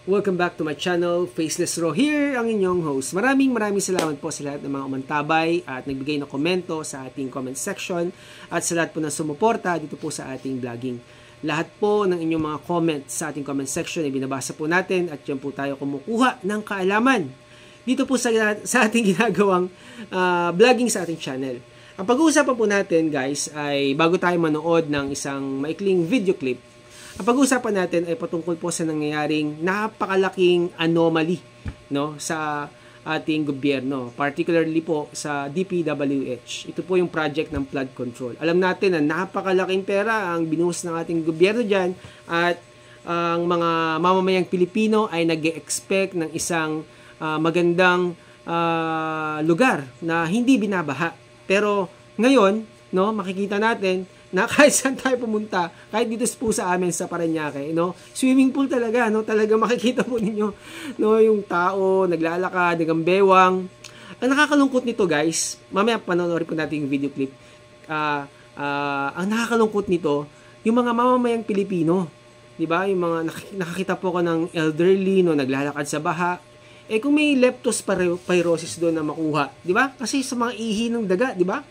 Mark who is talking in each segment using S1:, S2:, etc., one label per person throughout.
S1: Welcome back to my channel, Faceless Ro here, ang inyong host. Maraming salamat po sa lahat ng mga umantabay at nagbigay ng komento sa ating comment section at sa lahat po ng sumuporta dito po sa ating vlogging. Lahat po ng inyong mga comments sa ating comment section ay binabasa po natin at yan po tayo kumukuha ng kaalaman dito po sa ating ginagawang vlogging sa ating channel. Ang pag-uusapan po natin guys ay bago tayo manood ng isang maikling video clip, ang pag-uusapan natin ay patungkol po sa nangyayaring napakalaking anomaly sa ating gobyerno, particularly po sa DPWH. Ito po yung project ng flood control. Alam natin na napakalaking pera ang binuhos ng ating gobyerno dyan at ang mga mamamayang Pilipino ay nag-expect ng isang magandang lugar na hindi binabaha. Pero ngayon, makikita natin na kahit saan tayo pumunta, kahit dito po sa amin sa Parañaque, swimming pool talaga, talaga makikita po ninyo, yung tao, naglalakad, nagambewang. Ang nakakalungkot nito guys, mamaya panoorin po natin yung video clip, ang nakakalungkot nito, yung mga mamamayang Pilipino, di ba? Yung mga nakakita po ko ng elderly, naglalakad sa baha, kung may leptospirosis doon na makuha, di ba? Kasi sa mga ihi ng daga, di ba?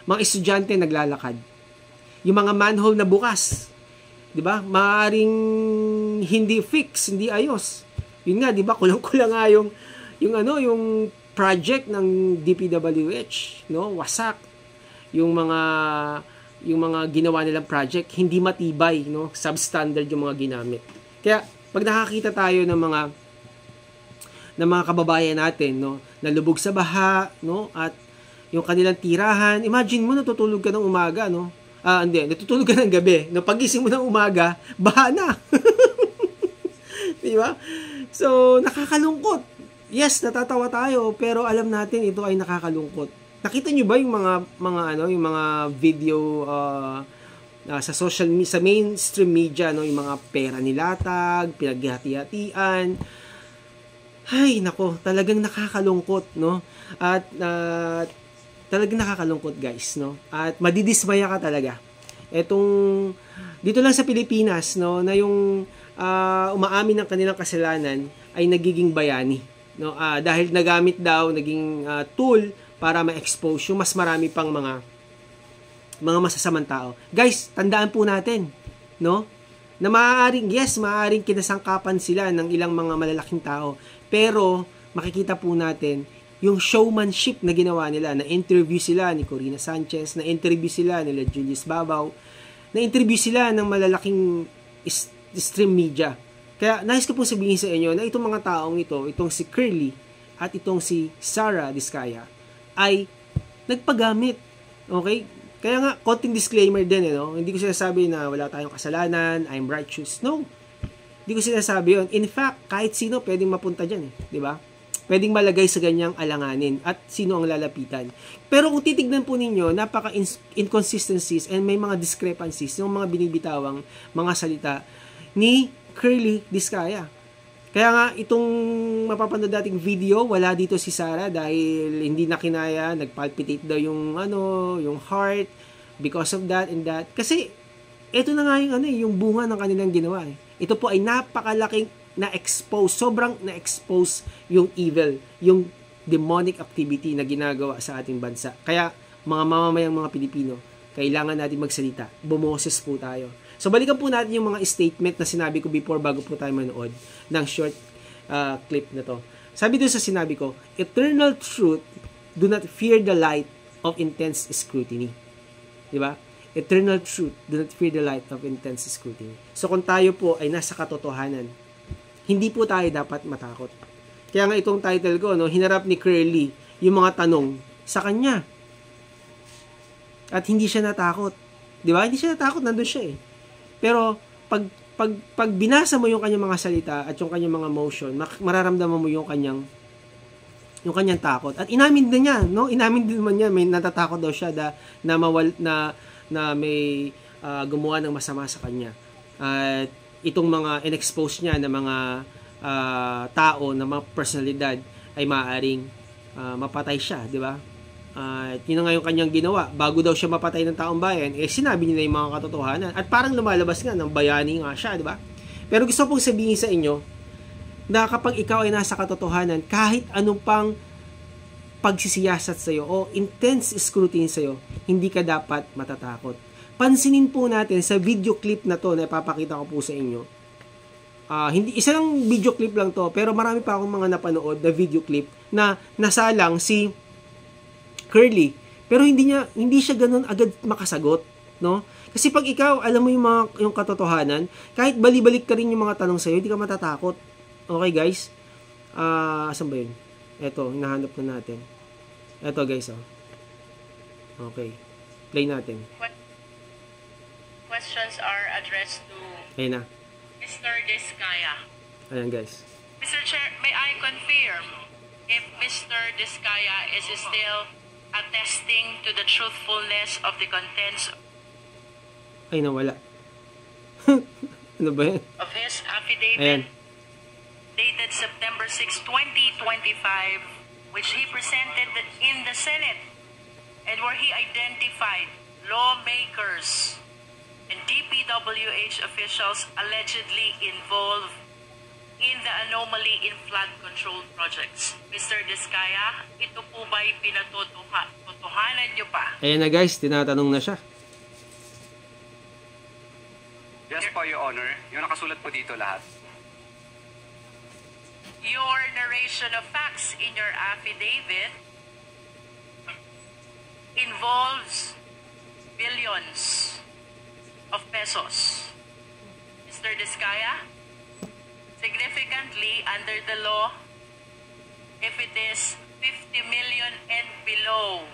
S1: Mga estudyante naglalakad. Yung mga manhole na bukas, 'di ba? Maaring hindi fix, hindi ayos. Yun nga, 'di ba? Kulang-kulang nga yung project ng DPWH, wasak. Yung mga ginawa nilang project hindi matibay, substandard yung mga ginamit. Kaya pag nakakita tayo ng mga kababayan natin, na lubog sa baha, at yung kanilang tirahan, imagine mo natutulog ka ng umaga, hindi, natutulog ka ng gabi. Pagising mo ng umaga, baha na. Di ba? So, nakakalungkot. Yes, natatawa tayo, pero alam natin ito ay nakakalungkot. Nakita nyo ba yung mga video sa social media, sa mainstream media, yung mga pera nilatag, pinaghati-hatian. Ay, nako, talagang nakakalungkot, At talagang nakakalungkot guys, At madidismaya ka talaga. Dito lang sa Pilipinas, na yung umaamin ng kanilang kasalanan ay nagiging bayani, dahil nagamit daw, naging tool para ma-expose yung mas marami pang mga masasamang tao. Guys, tandaan po natin, na maaaring kinasangkapan sila ng ilang mga malalaking tao. Pero makikita po natin yung showmanship na ginawa nila, na-interview sila ni Corina Sanchez, na-interview sila nila Julius Babaw, na-interview sila ng malalaking stream media. Kaya nais ko po sabihin sa inyo na itong mga taong ito, itong si Curly at itong si Sara Diskaya, ay nagpagamit. Okay? Kaya nga, konting disclaimer din, Hindi ko sinasabi na wala tayong kasalanan, I'm righteous. No. Hindi ko sinasabi yun. In fact, kahit sino pwedeng mapunta dyan, di ba? Pwedeng malagay sa ganyang alanganin at sino ang lalapitan. Pero kung titignan po ninyo, napaka-inconsistencies and may mga discrepancies yung mga binibitawang mga salita ni Curly Diskaya. Kaya nga, itong mapapanood dating video, wala dito si Sara dahil hindi na kinaya, nagpalpitate daw yung heart because of that and that. Kasi, ito na nga yung bunga ng kanilang ginawa. Ito po ay napakalaking na-expose, sobrang na-expose yung evil, yung demonic activity na ginagawa sa ating bansa. Kaya, mga mamamayang mga Pilipino, kailangan natin magsalita. Bumoses po tayo. So, balikan po natin yung mga statement na sinabi ko before bago po tayo manood ng short clip na to. Sabi doon sa sinabi ko, eternal truth, do not fear the light of intense scrutiny. Diba? Eternal truth, do not fear the light of intense scrutiny. So, kung tayo po ay nasa katotohanan, hindi po tayo dapat matakot. Kaya nga itong title ko, hinarap ni Curly yung mga tanong sa kanya. At hindi siya natakot. Di ba? Hindi siya natakot, nandun siya eh. Pero pag binasa mo yung kanyang mga salita at yung kanyang mga motion, mararamdaman mo yung kanyang takot. At inamin din niya, Inamin din naman niya, may natatakot daw siya na may gumawa ng masama sa kanya. At itong mga in-expose niya na mga tao, na mga personalidad ay maaaring mapatay siya, di ba? Yun nga yung kanyang ginawa. Bago daw siya mapatay ng taong bayan, sinabi niya na yung mga katotohanan. At parang lumalabas nga ng bayani nga siya, di ba? Pero gusto pong sabihin sa inyo na kapag ikaw ay nasa katotohanan, kahit anong pang pagsisiyasat sa'yo o intense scrutiny sa'yo, hindi ka dapat matatakot. Pansinin po natin sa video clip na to na ipapakita ko po sa inyo. Hindi, isa lang video clip lang to, pero marami pa akong mga napanood na video clip na nasalang si Curly. Pero hindi siya ganoon agad makasagot, no? Kasi pag ikaw, alam mo yung katotohanan, kahit bali-balik ka rin yung mga tanong sa'yo, hindi ka matatakot. Okay, guys? Asan ba yun? Eto, hinahanap na natin. Eto, guys, oh. Okay. Play natin.
S2: Questions are addressed to
S1: Ayun na.
S2: Mr. Diskaya.
S1: Ayan, guys.
S2: Mr. Chair, may I confirm if Mr. Diskaya is still attesting to the truthfulness of the contents
S1: Ay, nawala. Ano ba yan?
S2: of his affidavit
S1: Ayan.
S2: dated September 6, 2025, which he presented in the Senate and where he identified lawmakers and DPWH officials allegedly involved in the anomaly in flood control projects. Mr. Diskaya, ito po ba'y pinatotohanan niyo pa?
S1: Ayan na, guys. Tinatanong na siya.
S3: Yes po, Your Honor. Yung nakasulat po dito lahat.
S2: Your narration of facts in your affidavit involves billions of pesos. Mr. Diskaya, significantly under the law, if it is 50 million and below,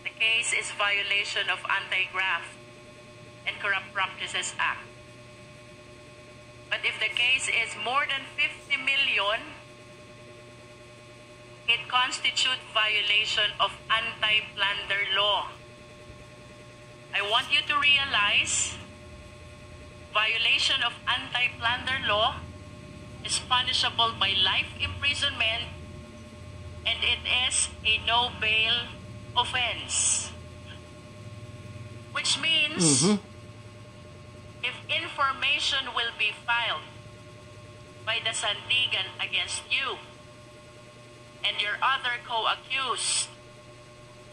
S2: the case is violation of Anti-Graft and Corrupt Practices Act. But if the case is more than 50 million, it constitutes violation of anti-plunder law. I want you to realize violation of anti-plunder law is punishable by life imprisonment and it is a no-bail offense. Which means if information will be filed by the Sandigan against you and your other co-accused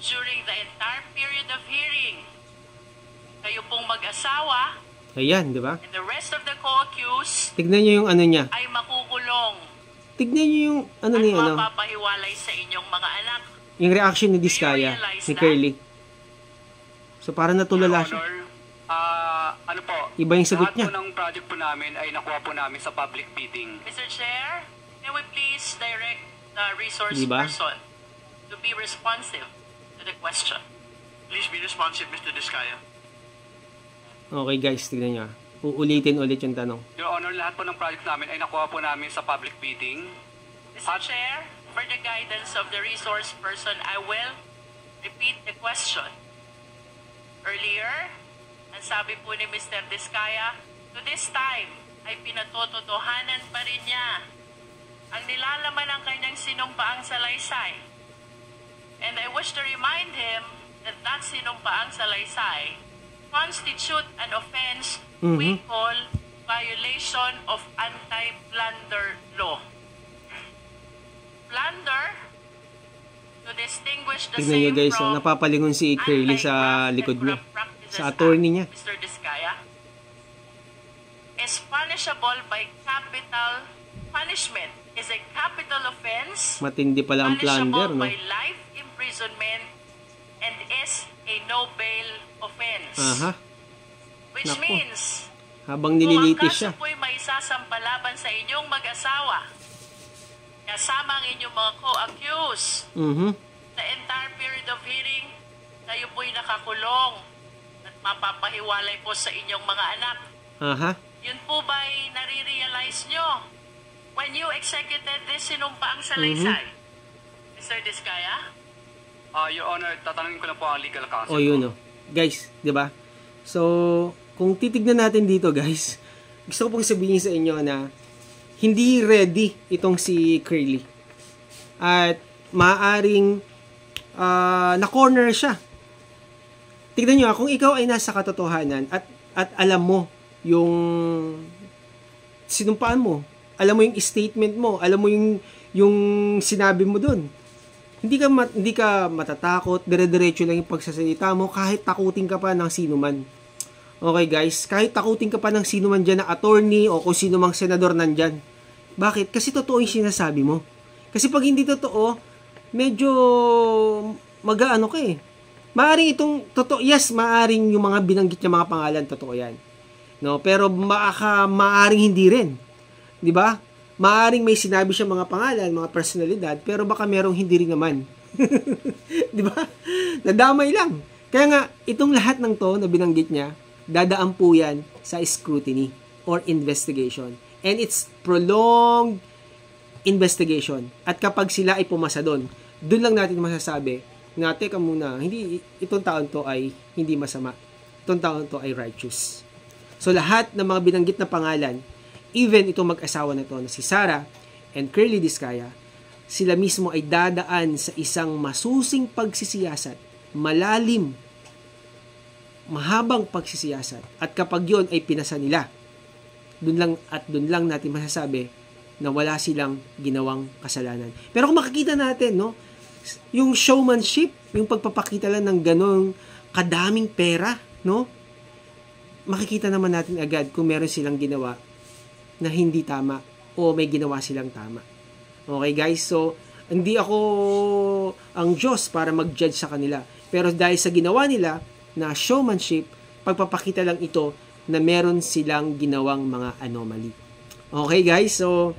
S2: during the entire period of hearing, kayo pong mag-asawa
S1: Ayan, di ba?
S2: and the rest of the co-accused
S1: Tignan nyo yung ano niya.
S2: ay makukulong
S1: Tignan nyo yung ano
S2: at
S1: niya, ano.
S2: mapapahiwalay sa inyong mga anak.
S1: Yung reaction ni Diskaya, ni Curly. So, parang natulala
S3: Your
S1: siya.
S3: Honor, ano po,
S1: Iba yung sagot niya.
S3: lahat po ng project po namin ay nakuha po namin sa public bidding.
S2: Mr. Chair, may we please direct the resource
S1: Diba?
S2: person to be responsive to the question.
S4: Please be responsive, Mr. Diskaya.
S1: Okay, guys, tignan nyo. Uulitin ulit yung tanong.
S3: Your Honor, lahat po ng project namin ay nakuha po namin sa public bidding.
S2: Mr. Chair, for the guidance of the resource person, I will repeat the question. Earlier, ang sabi po ni Mr. Diskaya, to this time ay pinatototohanan pa rin niya ang nilalaman ng kanyang sinumpaang salaysay. And I wish to remind him that that sinumpaang salaysay constitute an offense we call violation of anti-plunder law. Plunder, to distinguish the
S1: Tignan nyo,
S2: same
S1: guys.
S2: from
S1: Napapalingon si Curly sa likod niya. Sa attorney niya.
S2: Mr. Diskaya, is punishable by capital punishment. Is a capital offense.
S1: Matindi pala ang plunder,
S2: Punishable
S1: no?
S2: by life imprisonment and is a no-bail offense.
S1: Aha.
S2: Which
S1: Naku.
S2: means,
S1: Habang nililitis
S2: kung
S1: siya.
S2: ang kaso po'y may sasampalaban sa inyong mag-asawa, kasama ang inyong mga co-accused, the entire period of hearing, kayo po'y nakakulong at mapapahiwalay po sa inyong mga anak.
S1: Aha.
S2: Yun po ba'y nare-realize nyo when you executed this sinumpaang salaysay? Mr. Diskaya?
S3: Your Honor, tatanungin ko lang po ang legal counsel.
S1: O yun, oh. Guys, di ba? So, kung titignan natin dito, guys, gusto ko pong sabihin sa inyo na hindi ready itong si Curly. At maaring na-corner siya. Tignan nyo, kung ikaw ay nasa katotohanan at alam mo yung sinumpaan mo, alam mo yung statement mo, alam mo yung sinabi mo doon. Hindi ka matatakot, dire-diretso lang yung pagsasalita mo kahit takutin ka pa ng sino man. Okay guys, kahit takutin ka pa ng sino man dyan na attorney o kung sino mang senador nandyan. Bakit? Kasi totoo yung sinasabi mo. Kasi pag hindi totoo, medyo mag-ano ka eh. Maaring itong totoo, yes, maaring yung mga binanggit niya mga pangalan, totoo yan. No, pero maaring hindi rin. 'Di ba? Maaring may sinabi siya mga pangalan, mga personalidad, pero baka merong hindi rin naman. 'Di ba? Nadamay lang. Kaya nga itong lahat ng to na binanggit niya, dadaan po yan sa scrutiny or investigation. And it's prolonged investigation. At kapag sila ay pumasa doon lang natin masasabi na teka muna, hindi itong taon to ay hindi masama. Itong taon to ay righteous. So lahat ng mga binanggit na pangalan, even itong mag-asawa na to na si Sarah and Curly Discaya, sila mismo ay dadaan sa isang masusing pagsisiyasat, malalim, mahabang pagsisiyasat. At kapag yon ay pinasa nila, dun lang natin masasabi na wala silang ginawang kasalanan. Pero kung makikita natin, no, yung showmanship, yung pagpapakita lang ng ganong kadaming pera, no, makikita naman natin agad kung meron silang ginawa na hindi tama o may ginawa silang tama. Okay guys, so hindi ako ang Diyos para mag-judge sa kanila. Pero dahil sa ginawa nila na showmanship, pagpapakita lang ito na meron silang ginawang mga anomaly. Okay guys, so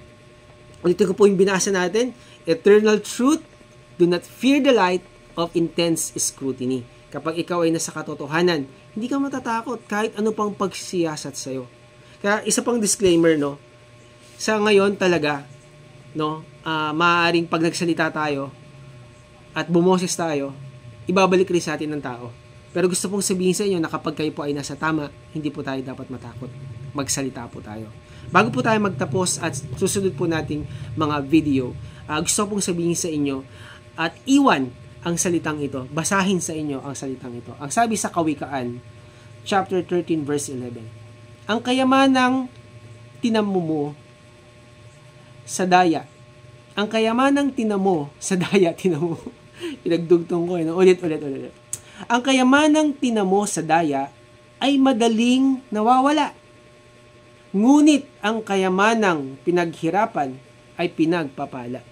S1: ulitin ko po yung binasa natin. Eternal truth, do not fear the light of intense scrutiny. Kapag ikaw ay nasa katotohanan, hindi ka matatakot kahit ano pang pagsisiyasat sa'yo. Kaya isa pang disclaimer, no, sa ngayon talaga, no, maaaring pag nagsalita tayo at bumoses tayo, ibabalik rin sa atin ng tao. Pero gusto pong sabihin sa inyo na kapag kayo po ay nasa tama, hindi po tayo dapat matakot. Magsalita po tayo. Bago po tayo magtapos at susunod po nating mga video, gusto pong sabihin sa inyo at iwan ang salitang ito. Basahin sa inyo ang salitang ito. Ang sabi sa Kawikaan, chapter 13, verse 11. Ang kayamanang tinamo mo sa daya. Ang kayamanang tinamo sa daya, tinamo. Pinagdugtong ko, ulit. Ang kayamanang tinamo sa daya ay madaling nawawala. Ngunit ang kayamanang pinaghirapan ay pinagpapala.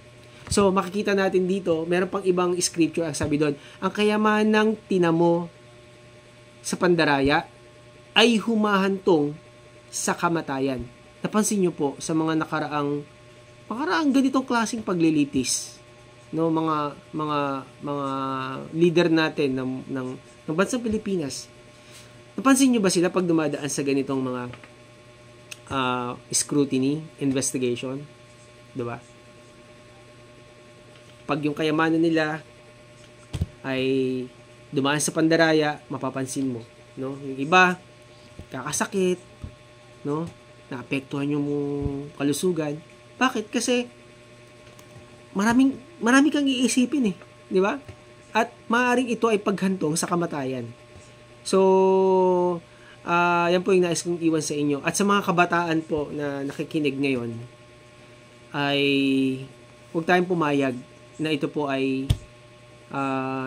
S1: So, makikita natin dito, meron pang ibang scripture ang sabi doon, ang kayamanang tinamo sa pandaraya ay humahantong sa kamatayan. Napansin nyo po sa mga nakaraang ganitong klaseng paglilitis, no, mga leader natin ng bansang Pilipinas. Napansin nyo ba sila pag dumadaan sa ganitong mga scrutiny, investigation? Diba? Pag yung kayamanan nila ay dumaan sa pandaraya, mapapansin mo, no? Yung iba, kakasakit, no? Naapektuhan yung kalusugan. Bakit? Kasi marami kang iisipin eh, di ba? At maaaring ito ay paghantong sa kamatayan. So, yan po yung nais kong iwan sa inyo. At sa mga kabataan po na nakikinig ngayon, ay huwag tayong pumayag na ito po ay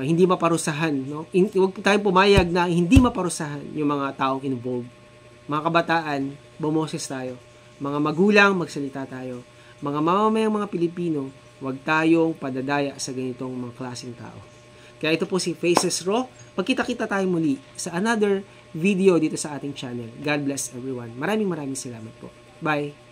S1: hindi maparusahan, no? Huwag tayong pumayag na hindi maparusahan yung mga taong involved. Mga kabataan, bumoses tayo. Mga magulang, magsalita tayo. Mga mamamayang mga Pilipino, huwag tayong padadaya sa ganitong mga klaseng tao. Kaya ito po si Faces Raw. Pagkita-kita tayo muli sa another video dito sa ating channel. God bless everyone. Maraming salamat po. Bye!